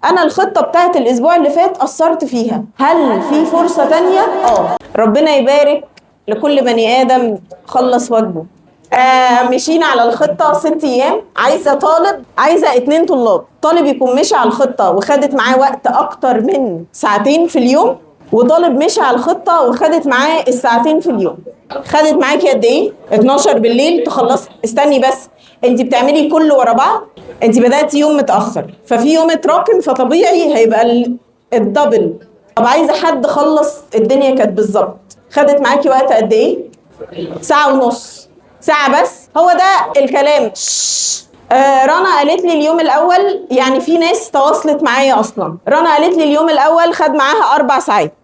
انا الخطة بتاعت الاسبوع اللي فات قصرت فيها، هل في فرصة تانية؟ ربنا يبارك لكل بني ادم خلص واجبه. مشينا على الخطة 6 ايام. عايزة 2 طلاب، طالب يكون مشي على الخطة وخدت معاه وقت اكتر من ساعتين في اليوم، وطالب مشي على الخطة وخدت معاه الساعتين في اليوم. خدت معاكي قد ايه؟ 12 بالليل تخلص. استني بس، انت بتعملي كله ورا بعض، انت بدأتي يوم متأخر ففي يوم اتراكم، فطبيعي هيبقى الدبل. طب عايزة حد خلص الدنيا كانت بالظبط، خدت معاكي وقت قد ايه؟ 1.5 ساعة، ساعة بس. هو ده الكلام. رنا قالت لي اليوم الاول، يعني في ناس تواصلت معايا اصلا. رنا قالت لي اليوم الاول خد معاها 4 ساعات.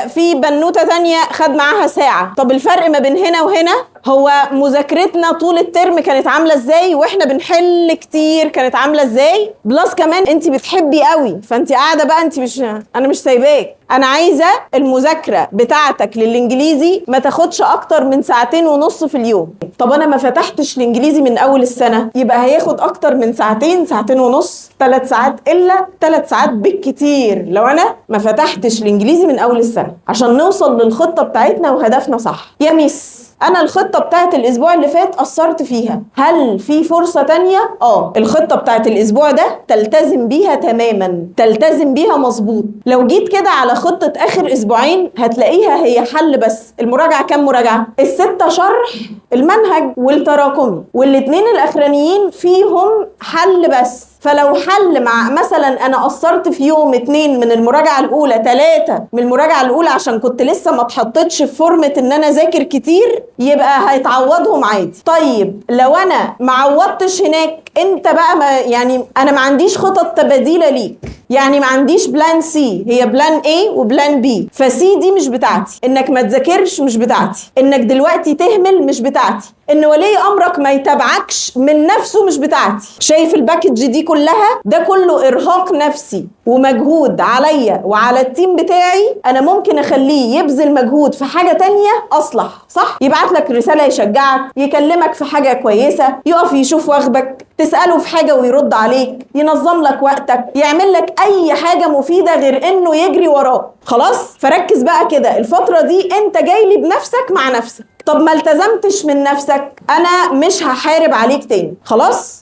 في بنوتة تانية خد معاها ساعة. طب الفرق ما بين هنا وهنا هو مذاكرتنا طول الترم كانت عاملة ازاي، واحنا بنحل كتير كانت عاملة ازاي، بلس كمان انت بتحبي قوي، فانت قاعدة بقى، انت انا مش سايباك. انا عايزة المذاكرة بتاعتك للانجليزي ما تاخدش اكتر من 2.5 ساعة في اليوم. طب انا ما فتحتش الانجليزي من اول السنة، يبقى هياخد اكتر من 2 2.5 ساعات، 3 ساعات، الا 3 ساعات بالكتير لو انا ما فتحتش الانجليزي من اول السنة، عشان نوصل للخطة بتاعتنا وهدفنا صح. يا ميس انا الخطة بتاعت الاسبوع اللي فات قصرت فيها، هل في فرصة تانية؟ الخطة بتاعت الاسبوع ده تلتزم بيها تماما، تلتزم بيها مظبوط. لو جيت كده على خطة اخر اسبوعين هتلاقيها هي حل بس. المراجعة كام مراجعة؟ ال6 شرح المنهج والتراكمي، والاتنين الاخرانيين فيهم حل بس. فلو حل مع مثلا انا قصرت في يوم 2 من المراجعة الاولى، 3 من المراجعة الاولى عشان كنت لسه ما اتحطتش في فورمة ان انا ذاكر كتير، يبقى هيتعوضهم عادي. طيب لو انا ما عوضتش هناك، انت بقى يعني انا ما عنديش خطط تباديلة ليك، يعني ما عنديش بلان سي، هي بلان A وبلان B. فسي دي مش بتاعتي، انك ما تذاكرش مش بتاعتي، انك دلوقتي تهمل مش بتاعتي، ان ولي امرك ما يتابعكش من نفسه مش بتاعتي. شايف الباكج دي كلها؟ ده كله ارهاق نفسي ومجهود عليا وعلى التيم بتاعي. انا ممكن اخليه يبذل مجهود في حاجة تانية اصلح، صح؟ يبعت لك رسالة يشجعك، يكلمك في حاجة كويسة، يقف يشوف واجبك، تسأله في حاجة ويرد عليك، ينظم لك وقتك، يعمل لك اي حاجة مفيدة غير انه يجري وراك. خلاص؟ فركز بقى كده، الفترة دي انت جاي لي بنفسك مع نفسك. طب ما التزمتش من نفسك، انا مش هحارب عليك تاني، خلاص؟